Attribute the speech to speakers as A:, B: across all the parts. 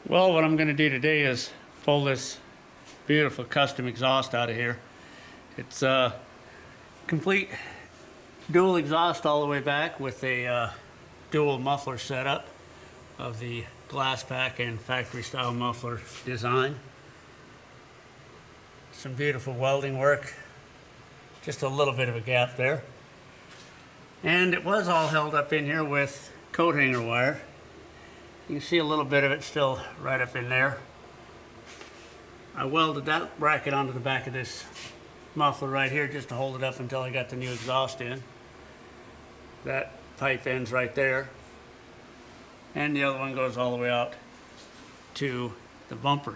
A: Well, what I'm going to do today is pull this beautiful custom exhaust out of here. It's a complete dual exhaust all the way back with a dual muffler setup of the glass pack and factory style muffler design. Some beautiful welding work, just a little bit of a gap there. And it was all held up in here with coat hanger wire. You can see a little bit of it still right up in there. I welded that bracket onto the back of this muffler right here just to hold it up until I got the new exhaust in. That pipe ends right there. And the other one goes all the way out to the bumper.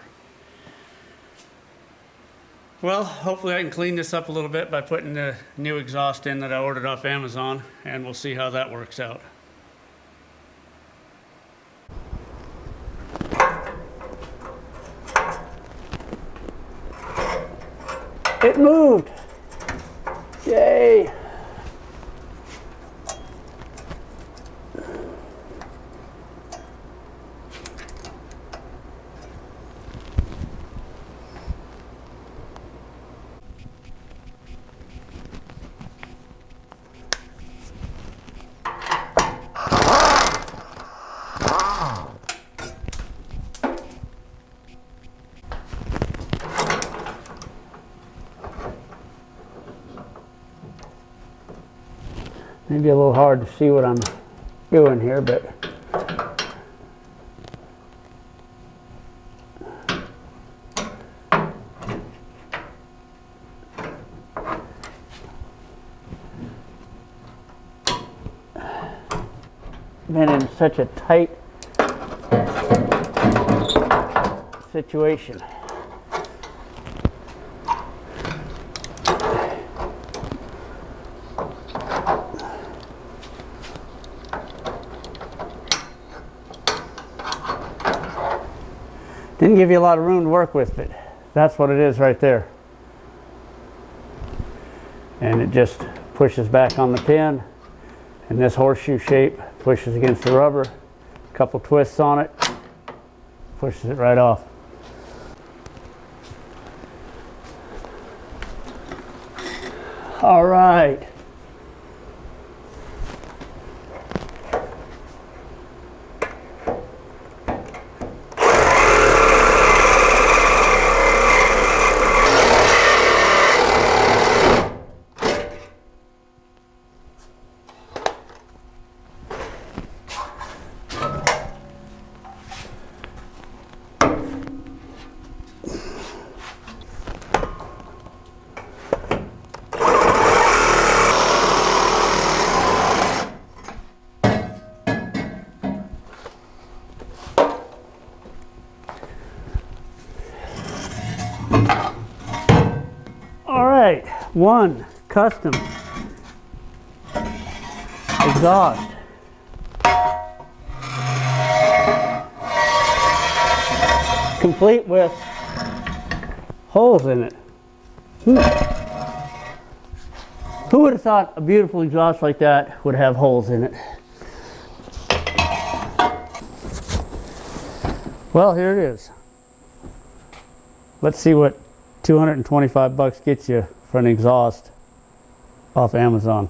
A: Well, hopefully I can clean this up a little bit by putting the new exhaust in that I ordered off Amazon, and we'll see how that works out. It moved! Yay! Maybe a little hard to see what I'm doing here, but been in such a tight situation. Didn't give you a lot of room to work with, but that's what it is right there. And it just pushes back on the pin, and this horseshoe shape pushes against the rubber. A couple twists on it, pushes it right off. All right. One custom exhaust. Complete with holes in it. Who would have thought a beautiful exhaust like that would have holes in it? Well, here it is. Let's see what 225 bucks gets you for an exhaust off Amazon.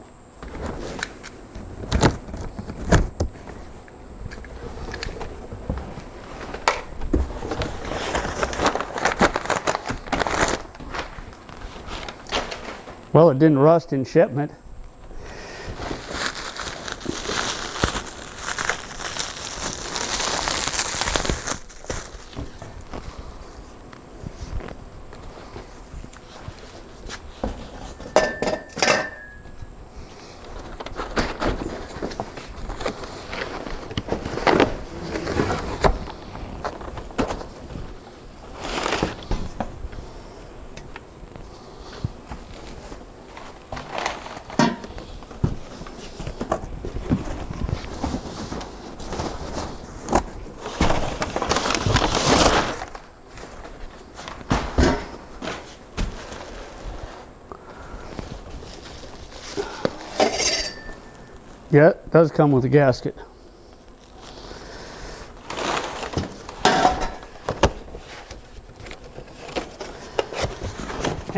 A: Well, it didn't rust in shipment. Yeah, it does come with a gasket.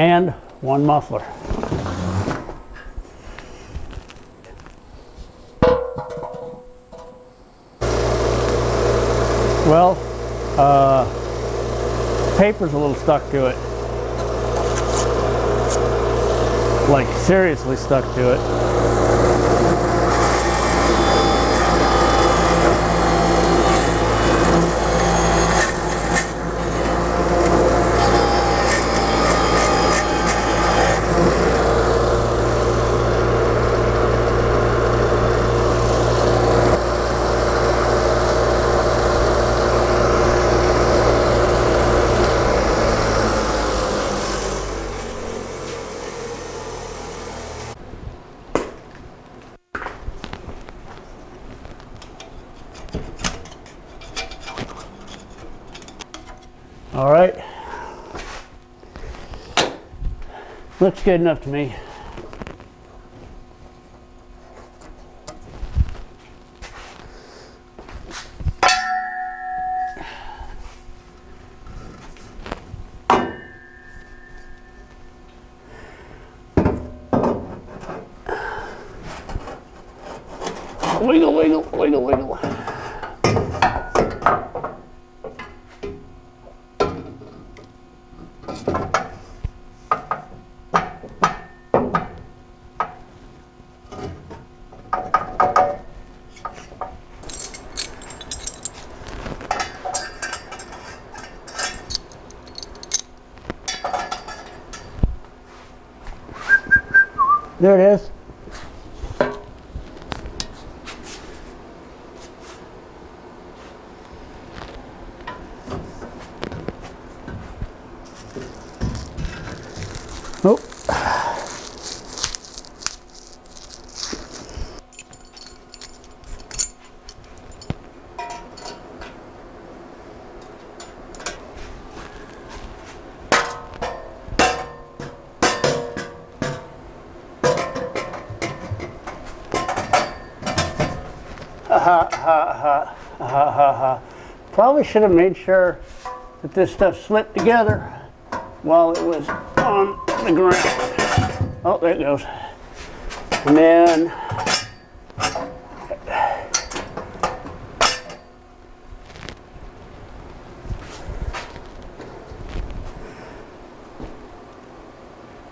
A: and one muffler. Well, paper's a little stuck to it. Like seriously stuck to it. All right, looks good enough to me. Wiggle, wiggle, wiggle, wiggle. There it is. Oh. Probably should have made sure that this stuff slipped together while it was on the ground. Oh, there it goes. And then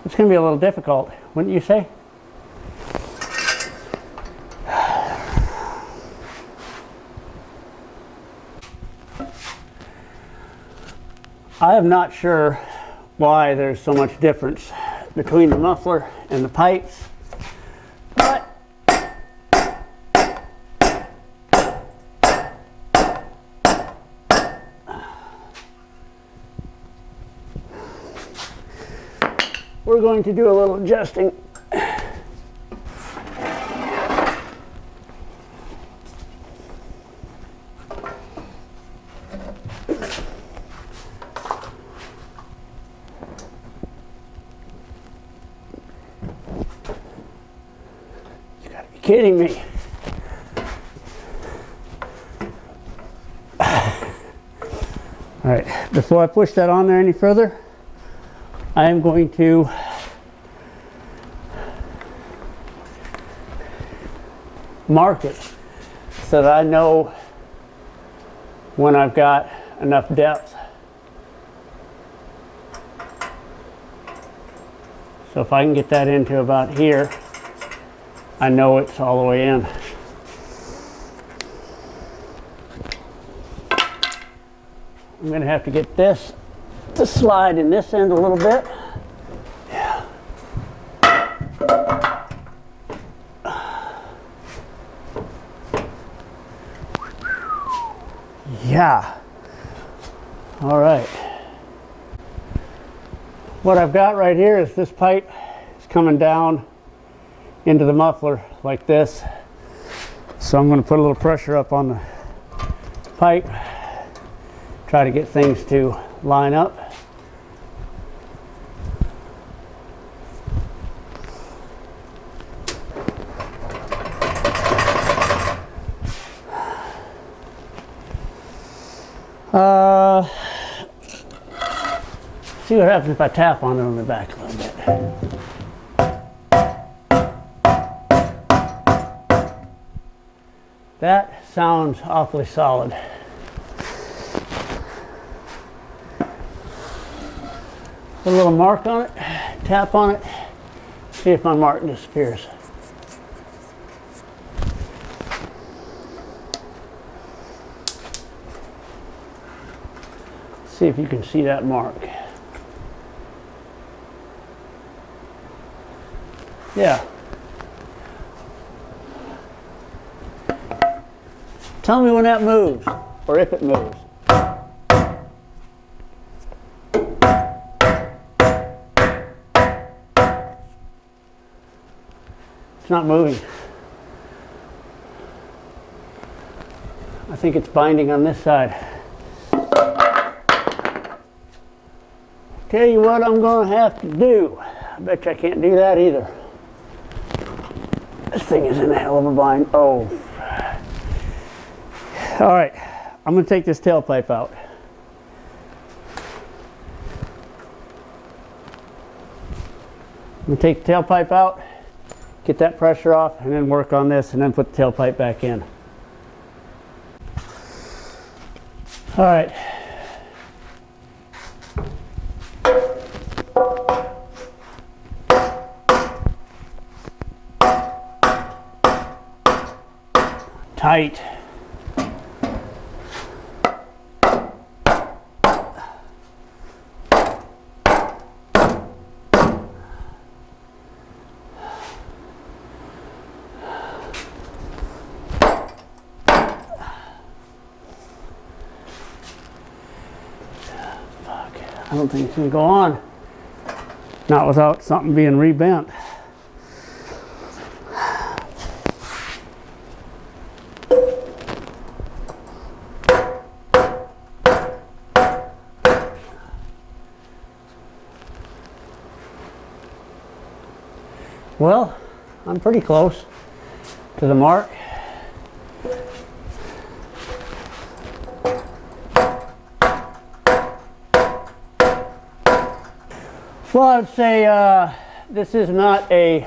A: it's going to be a little difficult, wouldn't you say? I am not sure why there's so much difference between the muffler and the pipes, but we're going to do a little adjusting. Kidding me. All right, before I push that on there any further, I am going to mark it so that I know when I've got enough depth. So if I can get that into about here, I know it's all the way in. I'm going to have to get this to slide in this end a little bit. Yeah. Yeah. All right. What I've got right here is this pipe is coming down into the muffler like this. So I'm going to put a little pressure up on the pipe, try to get things to line up. see what happens if I tap on it on the back a little bit. That sounds awfully solid. Put a little mark on it, tap on it, see if my mark disappears. See if you can see that mark. Yeah. Tell me when that moves, or if it moves. It's not moving. I think it's binding on this side. Tell you what I'm going to have to do. I bet you I can't do that either. This thing is in a hell of a bind. Oh. All right, I'm going to take this tailpipe out. I'm going to take the tailpipe out, get that pressure off, and then work on this, and then put the tailpipe back in. All right. Tight. I don't think it's going to go on. Not without something being rebent. Well, I'm pretty close to the mark. Well, I'd say this is not a,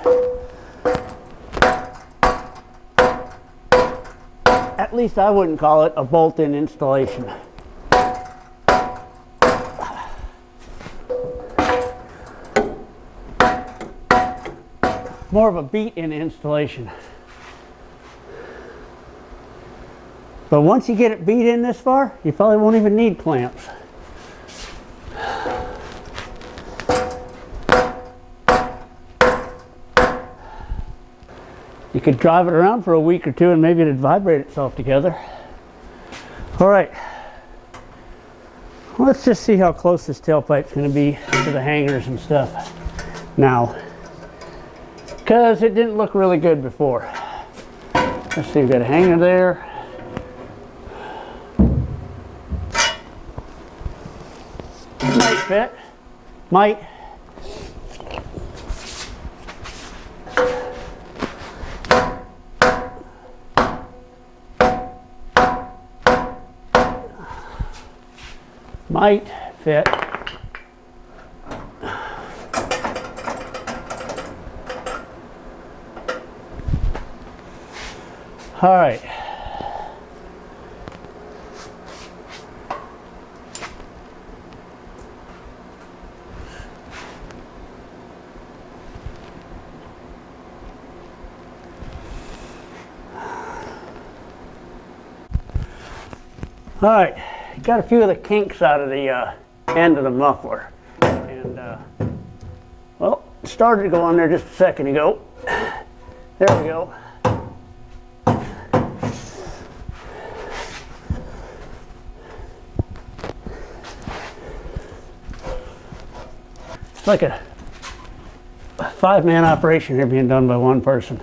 A: at least I wouldn't call it a bolt-in installation. More of a beat-in installation. But once you get it beat in this far, you probably won't even need clamps. You could drive it around for a week or two and maybe it'd vibrate itself together. All right, let's just see how close this tailpipe's going to be to the hangers and stuff now, because it didn't look really good before. Let's see, we've got a hanger there. Might fit, might. Might fit. All right. All right. Got a few of the kinks out of the end of the muffler, and well, it started to go on there just a second ago. There we go. It's like a 5-man operation here being done by one person.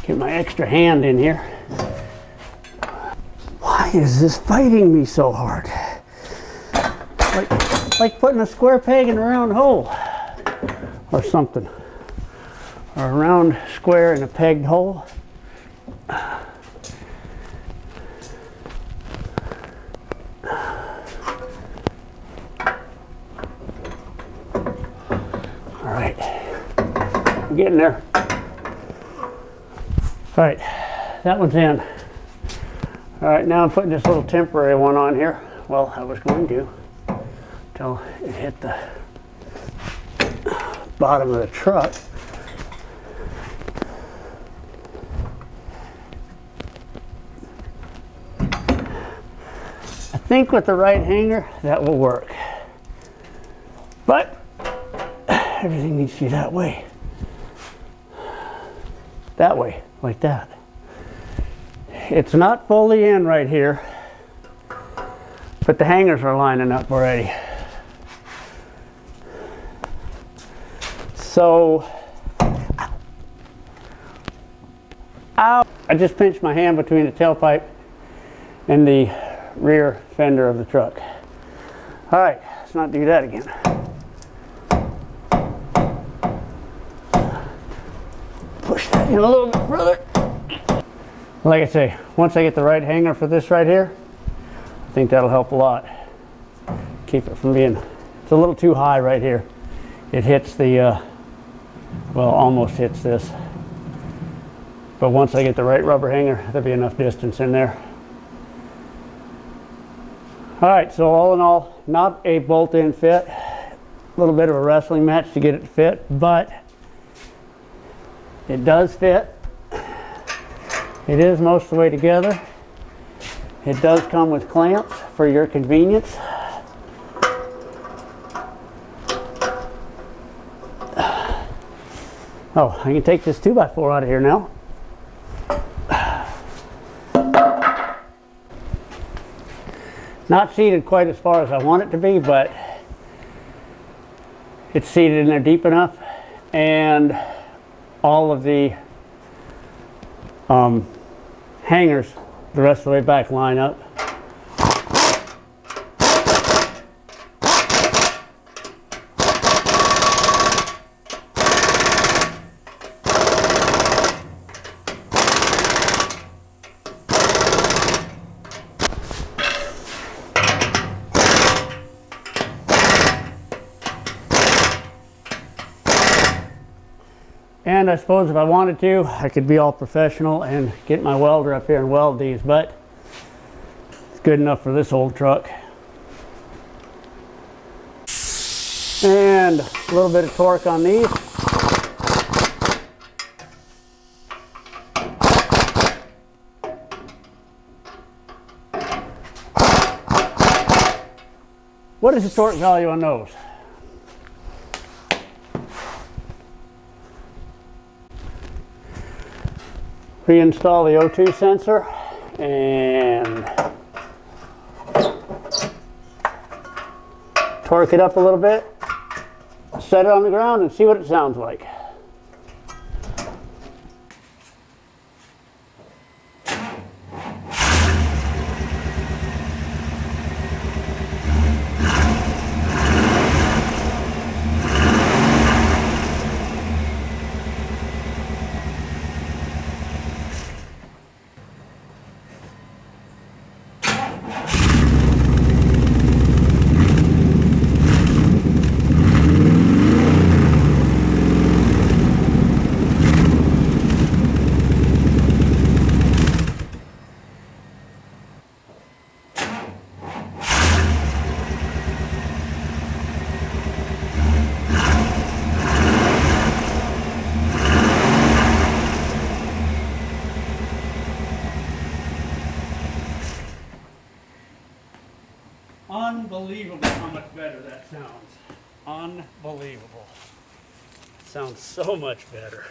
A: Get my extra hand in here. Why is this fighting me so hard? Like putting a square peg in a round hole or something. or a round square in a pegged hole. All right, I'm getting there. All right, that one's in. All right, now I'm putting this little temporary one on here. Well, I was going to until it hit the bottom of the truck. I think with the right hanger, that will work. But everything needs to be that way. That way, like that. It's not fully in right here, but the hangers are lining up already. So, ow, I just pinched my hand between the tailpipe and the rear fender of the truck. All right, let's not do that again. Push that in a little bit further. Like I say, once I get the right hanger for this right here, I think that'll help a lot. Keep it from being, it's a little too high right here. It hits the, well, almost hits this. But once I get the right rubber hanger, there'll be enough distance in there. All right, so all in all, not a bolt-in fit. A little bit of a wrestling match to get it to fit, but it does fit. It is most of the way together. It does come with clamps for your convenience. Oh, I can take this 2x4 out of here now. Not seated quite as far as I want it to be, but it's seated in there deep enough, and all of the hangers the rest of the way back line up. And I suppose if I wanted to, I could be all professional and get my welder up here and weld these, but it's good enough for this old truck. And a little bit of torque on these. What is the torque value on those? Reinstall the O2 sensor and torque it up a little bit, set it on the ground and see what it sounds like. Unbelievable how much better that sounds. Unbelievable. It sounds so much better.